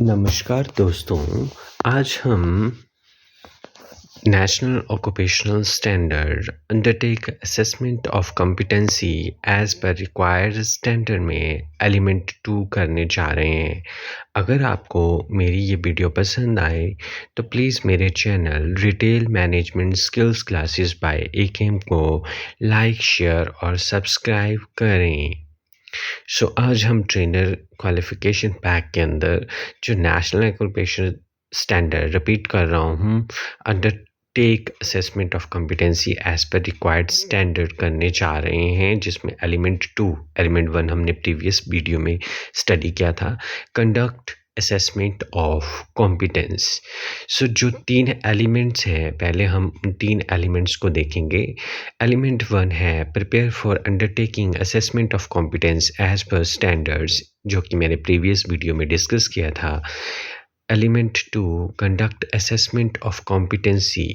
नमस्कार दोस्तों, आज हम national occupational standard undertake assessment of competency as per required standard में एलिमेंट 2 करने जा रहे हैं। अगर आपको मेरी ये वीडियो पसंद आए तो प्लीज़ मेरे channel retail management skills classes bye AKM को लाइक, शेयर और सब्सक्राइब करें। आज हम ट्रेनर क्वालिफिकेशन पैक के अंदर जो नेशनल ऑक्यूपेशनल स्टैंडर्ड रिपीट कर रहा हूँ, undertake assessment of competency as per required standard करने जा रहे हैं, जिसमें एलिमेंट 1 हमने प्रीवियस वीडियो में स्टडी किया था, कंडक्ट असेसमेंट ऑफ कॉम्पिटेंस। जो 3 एलिमेंट्स हैं, पहले हम उन 3 एलिमेंट्स को देखेंगे। एलिमेंट 1 है prepare for undertaking assessment of competence as per standards, जो कि मैंने प्रीवियस वीडियो में डिस्कस किया था। Element 2 conduct assessment of competency.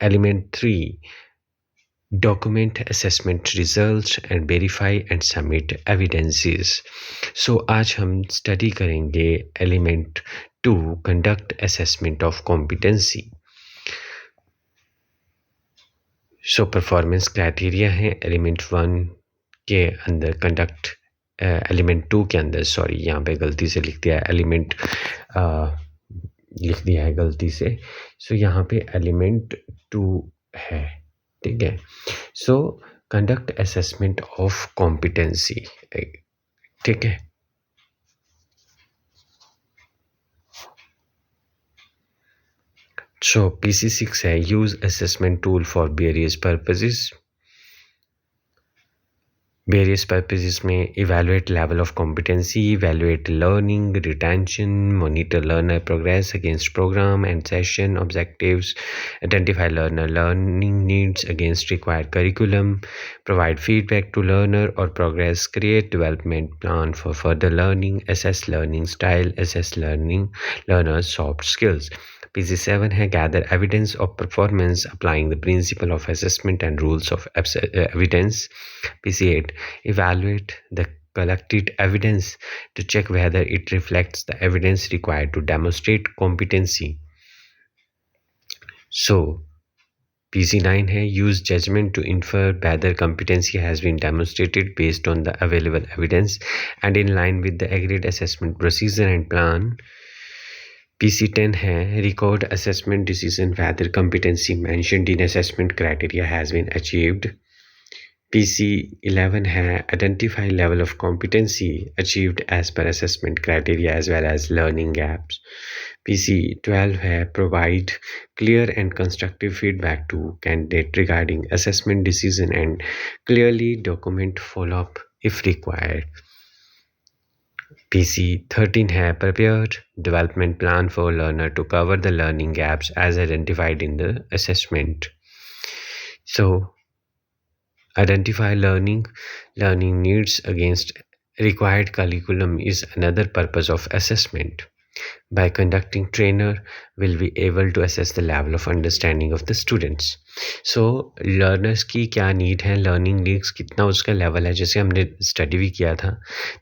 Element 3 document assessment results and verify and submit evidences. आज हम स्टडी करेंगे element 2 conduct assessment of competency. Performance criteria है एलिमेंट 1 के अंदर कंडक्ट, एलिमेंट 2 के अंदर, सॉरी यहाँ पे गलती से लिख दिया है एलिमेंट, लिख दिया है गलती से। यहाँ पे एलिमेंट 2 है, ठीक है। कंडक्ट असेसमेंट ऑफ कॉम्पिटेंसी, ठीक है। PC6 है use assessment tool for various purposes में evaluate level of competency, evaluate learning retention, monitor learner progress against programme and session objectives, identify learner learning needs against required curriculum, provide feedback to learner or progress, create development plan for further learning, assess learning style, assess learner's soft skills. PC7 है gather evidence of performance applying the principle of assessment and rules of evidence. PC8 evaluate the collected evidence to check whether it reflects the evidence required to demonstrate competency. PC9 है use judgment to infer whether competency has been demonstrated based on the available evidence and in line with the agreed assessment procedure and plan. PC10 है record assessment decision whether competency mentioned in assessment criteria has been achieved. PC11 है identify level of competency achieved as per assessment criteria as well as learning gaps. PC12 है provide clear and constructive feedback to candidate regarding assessment decision and clearly document follow-up if required. PC13 है prepare development plan for learner to cover the learning gaps as identified in the assessment. Identify learning needs against required curriculum is another purpose of assessment. By conducting, trainer will be able to assess the level of understanding of the students. Learners की क्या need है, learning needs कितना उसका level है, जैसे हमने study भी किया था,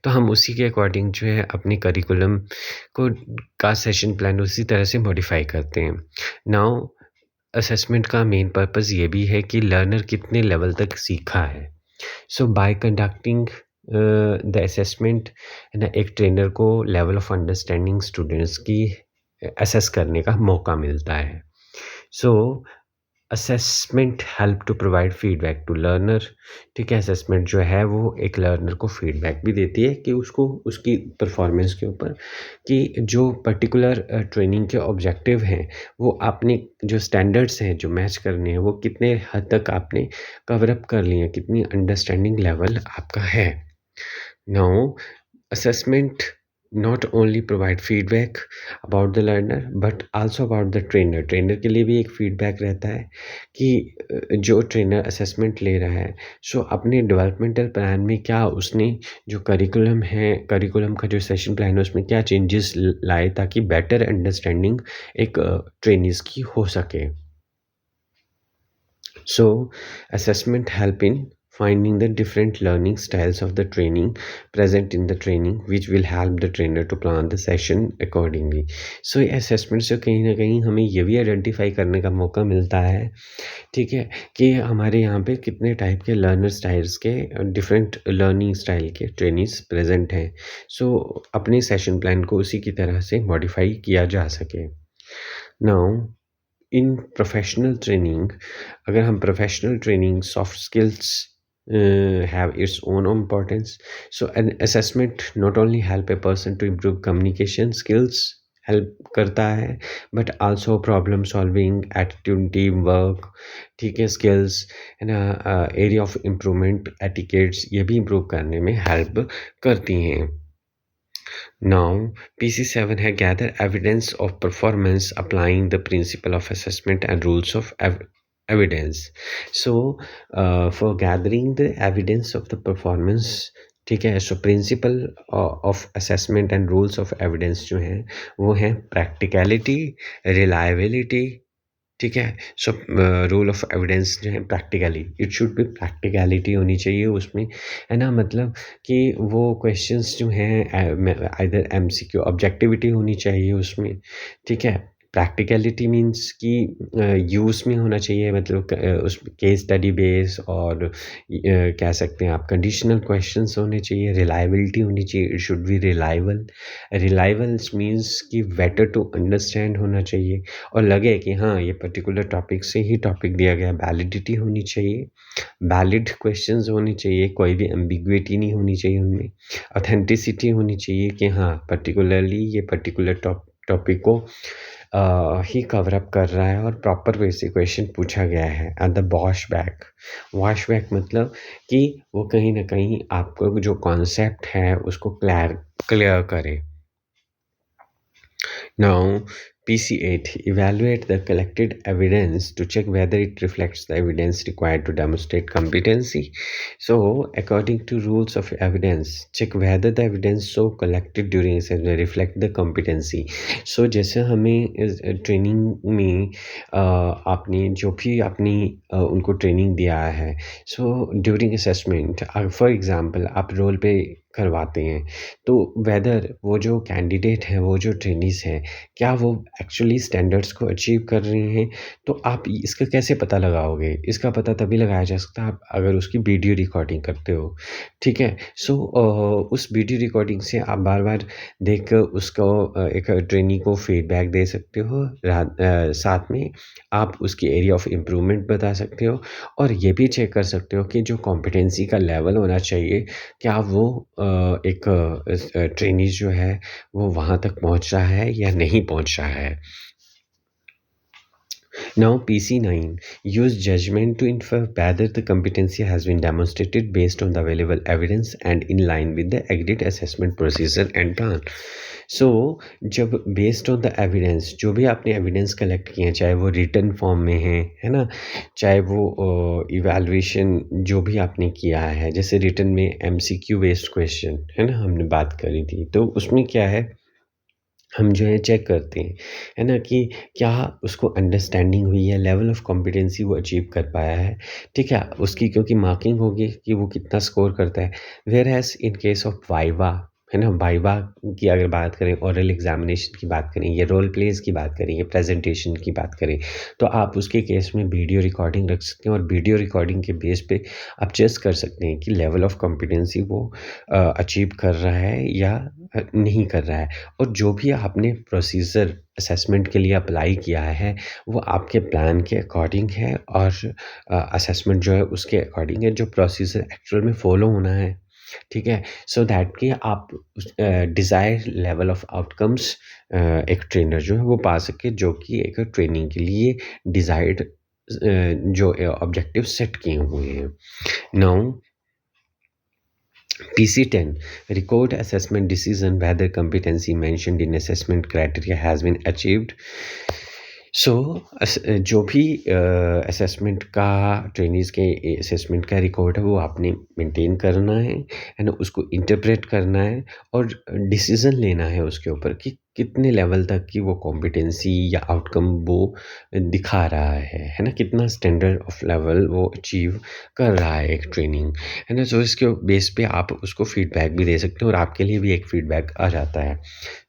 तो हम उसी के अकॉर्डिंग जो है अपने करिकुलम को का सेशन प्लान उसी तरह से मॉडिफाई करते हैं। नाउ असेसमेंट का मेन पर्पस ये भी है कि लर्नर कितने लेवल तक सीखा है। बाय कंडक्टिंग द असेसमेंट एक ट्रेनर को लेवल ऑफ अंडरस्टैंडिंग स्टूडेंट्स की असेस करने का मौका मिलता है। Assessment help to provide feedback to learner, ठीक है। असेसमेंट जो है वो एक लर्नर को फीडबैक भी देती है कि उसको उसकी परफॉर्मेंस के ऊपर कि जो पर्टिकुलर ट्रेनिंग के ऑब्जेक्टिव हैं वो आपने जो स्टैंडर्ड्स हैं जो मैच करने हैं वो कितने हद तक आपने कवर अप कर लिए हैं, कितनी अंडरस्टैंडिंग लेवल आपका है। Now assessment not only provide feedback about the learner but also about the trainer. Trainer के लिए भी एक फीडबैक रहता है कि जो ट्रेनर असेसमेंट ले रहा है अपने डेवलपमेंटल प्लान में क्या उसने जो करिकुलम का जो सेशन प्लान है उसमें क्या चेंजेस लाए ताकि बेटर अंडरस्टैंडिंग एक ट्रेनीज की हो सके। Assessment help in finding the different learning styles of the training present in the training which will help the trainer to plan the session accordingly. So assessment से कहीं ना कहीं हमें ये भी आइडेंटिफाई करने का मौका मिलता है, ठीक है, कि हमारे यहाँ पे कितने टाइप के लर्नर स्टाइल्स के डिफरेंट लर्निंग स्टाइल के ट्रेनिंग्स प्रेजेंट हैं। सो अपने सेशन प्लान को उसी की तरह से मॉडिफाई किया जा सके। नाउ इन प्रोफेशनल ट्रेनिंग, अगर हम professional training soft skills have its own importance. So an assessment not only help a person to improve communication skills, help करता है, but also problem solving, attitude, team work, ठीक है, skills है ना, area of improvement, etiquettes, ये भी improve करने में हेल्प करती हैं। Now, PC7 has gathered evidence of performance applying the principle of assessment and rules of evidence. So, for gathering the evidence of the performance, ठीक है, so principle of assessment and rules of evidence जो हैं वो हैं practicality, reliability, ठीक है। So rule of evidence जो है practically, it should B practicality होनी चाहिए उसमें, है ना, मतलब कि वो क्वेश्चंस जो हैं आइदर एमसीक्यू, ऑब्जेक्टिविटी होनी चाहिए उसमें, ठीक है। प्रैक्टिकलिटी मीन्स कि यूज़ में होना चाहिए, मतलब उस केस स्टडी बेस और कह सकते हैं आप कंडीशनल क्वेश्चंस होने चाहिए। रिलायबिलिटी होनी चाहिए, it should be reliable. Reliables means कि बेटर टू अंडरस्टैंड होना चाहिए और लगे कि हाँ ये पर्टिकुलर टॉपिक से ही टॉपिक दिया गया। वैलिडिटी होनी चाहिए, वैलिड क्वेश्चंस होने चाहिए, कोई भी एम्बिग्विटी नहीं होनी चाहिए उनमें। ऑथेंटिसिटी होनी चाहिए कि हाँ पर्टिकुलरली ये पर्टिकुलर टॉपिक को ही कवर अप कर रहा है और प्रॉपर वे से क्वेश्चन पूछा गया है। एंड द वॉश बैक मतलब कि वो कहीं ना कहीं आपको जो कॉन्सेप्ट है उसको क्लियर करे। Now, PC8 evaluate the collected evidence to check whether it reflects the evidence required to demonstrate competency. So, according to rules of evidence, check whether the evidence so collected during assessment reflect the competency. So, जैसे हमें इस training में आपने जो भी अपनी उनको training दिया है, so during assessment for example आप रोल पे करवाते हैं, तो वेदर वो जो कैंडिडेट हैं, वो जो ट्रेनीज़ हैं, क्या वो एक्चुअली स्टैंडर्ड्स को अचीव कर रहे हैं, तो आप इसका कैसे पता लगाओगे? इसका पता तभी लगाया जा सकता है आप अगर उसकी वीडियो रिकॉर्डिंग करते हो, ठीक है। सो उस वीडियो रिकॉर्डिंग से आप बार-बार देख कर उसको एक ट्रेनी को फीडबैक दे सकते हो, साथ में आप उसकी एरिया ऑफ इम्प्रूवमेंट बता सकते हो और ये भी चेक कर सकते हो कि जो कॉम्पिटेंसी का लेवल होना चाहिए, क्या वो एक ट्रेनी जो है वो वहाँ तक पहुँच रहा है या नहीं पहुँच रहा है। Now PC9 use judgment to infer whether the competency has been demonstrated based on the available evidence and in line with the agreed assessment procedure and plan. So जब बेस्ड ऑन द एविडेंस, जो भी आपने evidence collect किए हैं, चाहे वो written form में है ना, चाहे वो इवैल्यूएशन जो भी आपने किया है, जैसे रिटन में एमसीक्यू बेस्ड क्वेश्चन है ना, हमने बात करी थी, तो उसमें क्या है, हम जो है चेक करते हैं, है ना, कि क्या उसको अंडरस्टैंडिंग हुई है, लेवल ऑफ कॉम्पिटेंसी वो अचीव कर पाया है, ठीक है। उसकी क्योंकि मार्किंग होगी कि वो कितना स्कोर करता है। Whereas in case of viva, है ना, वाइवा की अगर बात करें, ओरल एग्जामिनेशन की बात करें, या रोल प्लेस की बात करें, या प्रेजेंटेशन की बात करें, तो आप उसके केस में वीडियो रिकॉर्डिंग रख सकते हैं और वीडियो रिकॉर्डिंग के बेस पे आप चेक कर सकते हैं कि लेवल ऑफ कॉम्पिटेंसी वो अचीव कर रहा है या नहीं कर रहा है। और जो भी आपने प्रोसीजर असेसमेंट के लिए अप्लाई किया है, वो आपके प्लान के अकॉर्डिंग है और असेसमेंट जो है उसके अकॉर्डिंग है, जो प्रोसीजर एक्चुअल में फॉलो होना है, ठीक है। सो दैट कि आप डिज़ायर लेवल ऑफ आउटकम्स एक ट्रेनर जो है वो पा सके, जो कि एक ट्रेनिंग के लिए डिज़ायर्ड जो ऑब्जेक्टिव सेट किए हुए हैं। Now PC10 record assessment decision whether competency mentioned in assessment criteria has been achieved. सो जो भी असेसमेंट का ट्रेनीज़ के असेसमेंट का रिकॉर्ड है वो आपने मेंटेन करना है ना, उसको इंटरप्रेट करना है और डिसीज़न लेना है उसके ऊपर कि कितने लेवल तक की वो कॉम्पिटेंसी या आउटकम वो दिखा रहा है ना? कितना स्टैंडर्ड ऑफ लेवल वो अचीव कर रहा है एक ट्रेनिंग, है ना? सो इसके बेस पे आप उसको फीडबैक भी दे सकते हो और आपके लिए भी एक फीडबैक आ जाता है।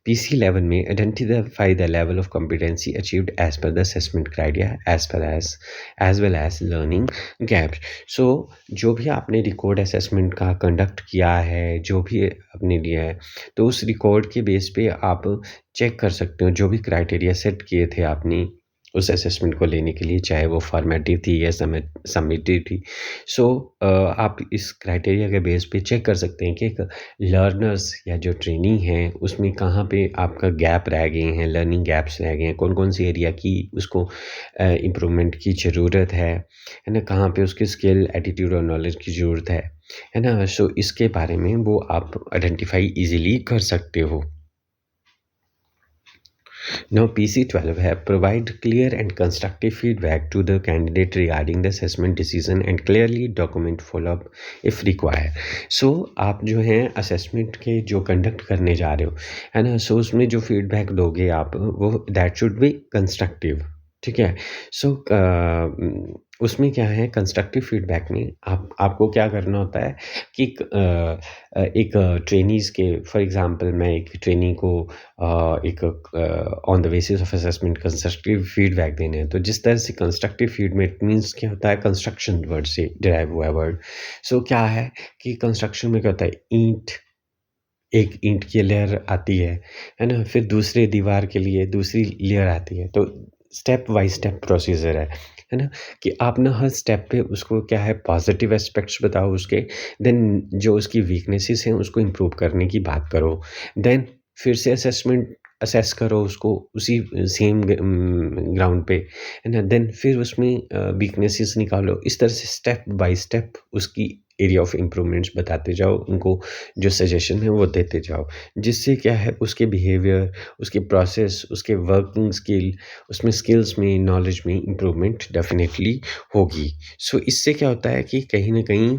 PC लेवल में identify the level of competency achieved as per the assessment criteria as well as learning gaps. So जो भी आपने रिकॉर्ड असेसमेंट का कंडक्ट किया है, जो भी आपने लिया है, तो उस रिकॉर्ड के बेस पे आप चेक कर सकते हो जो भी क्राइटेरिया सेट किए थे आपने उस असेसमेंट को लेने के लिए, चाहे वो फॉर्मेटिव थी या समेटिव थी। सो आप इस क्राइटेरिया के बेस पे चेक कर सकते हैं कि एक लर्नर्स या जो ट्रेनी है उसमें कहाँ पे आपका गैप रह गए हैं, लर्निंग गैप्स रह गए हैं, कौन-कौन सी एरिया की उसको इम्प्रूवमेंट की ज़रूरत है ना? कहाँ पे उसकी स्किल, एटीट्यूड और नॉलेज की ज़रूरत है ना? सो इसके बारे में वो आप आइडेंटिफ़ाई ईज़िली कर सकते हो। Now, PC12 have provide clear and constructive feedback to the candidate regarding the assessment decision and clearly document follow-up if required. So, आप जो हैं assessment के जो conduct करने जा रहे हो, है ना? So, उसमें जो feedback दोगे आप वो that should be constructive. ठीक है? सो उसमें क्या है कंस्ट्रक्टिव फीडबैक में आपको क्या करना होता है कि एक ट्रेनीज़ के फॉर एग्ज़ाम्पल मैं एक ट्रेनी को एक on the basis of assessment constructive feedback देने हैं। तो जिस तरह से कंस्ट्रक्टिव फीडबैक मीन्स क्या होता है कंस्ट्रक्शन वर्ड से डिराइव हुआ है वर्ड। सो क्या है कि कंस्ट्रक्शन में क्या होता है एक ईंट की लेयर आती है ना? फिर दूसरे दीवार के लिए दूसरी लेयर आती है। तो स्टेप बाय स्टेप प्रोसीजर है ना? कि आप ना हर स्टेप पे उसको क्या है पॉज़िटिव एस्पेक्ट्स बताओ उसके, देन जो उसकी वीकनेसेस हैं उसको इम्प्रूव करने की बात करो। देन फिर से असेस करो उसको उसी सेम ग्राउंड पे, है ना? देन फिर उसमें वीकनेसेस निकालो। इस तरह से स्टेप बाय स्टेप उसकी एरिया ऑफ इम्प्रूवमेंट्स बताते जाओ, उनको जो सजेशन है वो देते जाओ। जिससे क्या है उसके बिहेवियर, उसके प्रोसेस, उसके वर्किंग स्किल, उसमें स्किल्स में, नॉलेज में इम्प्रूवमेंट डेफ़िनेटली होगी। सो इससे क्या होता है कि कहीं न कहीं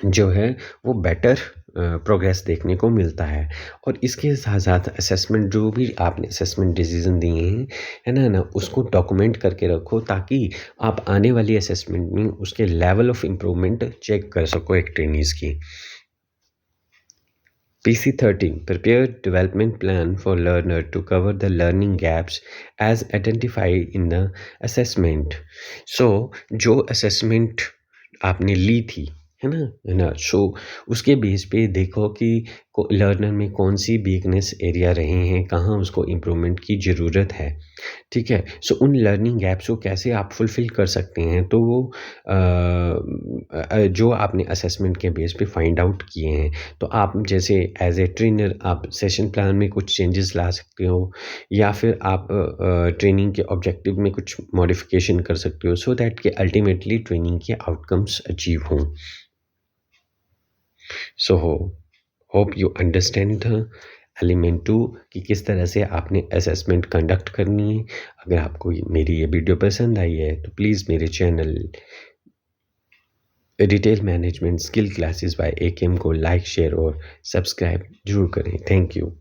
जो है वो बेटर प्रोग्रेस देखने को मिलता है। और इसके साथ-साथ असेसमेंट जो भी आपने असेसमेंट डिसीज़न दिए हैं, है ना? उसको डॉक्यूमेंट करके रखो ताकि आप आने वाली असेसमेंट में उसके लेवल ऑफ इम्प्रूवमेंट चेक कर सको एक ट्रेनीज़ की। PC13 prepare development plan for learner to cover the learning gaps as identified in the assessment. So जो assessment आपने ली थी, है ना? सो उसके बेस पे देखो कि लर्नर में कौन सी वीकनेस एरिया रहे हैं, कहाँ उसको इम्प्रूवमेंट की ज़रूरत है। ठीक है? सो उन लर्निंग गैप्स को कैसे आप फुलफ़िल कर सकते हैं, तो वो जो आपने असेसमेंट के बेस पे फाइंड आउट किए हैं, तो आप जैसे एज़ ए ट्रेनर आप सेशन प्लान में कुछ चेंजेस ला सकते हो या फिर आप ट्रेनिंग के ऑब्जेक्टिव में कुछ मॉडिफ़िकेशन कर सकते हो सो दैट कि अल्टीमेटली ट्रेनिंग के आउटकम्स अचीव हों। So hope you understand the element 2 कि किस तरह से आपने असेसमेंट कंडक्ट करनी है। अगर आपको मेरी ये वीडियो पसंद आई है तो प्लीज़ मेरे channel detail management skill classes bye AKM को लाइक शेयर और सब्सक्राइब ज़रूर करें। Thank you.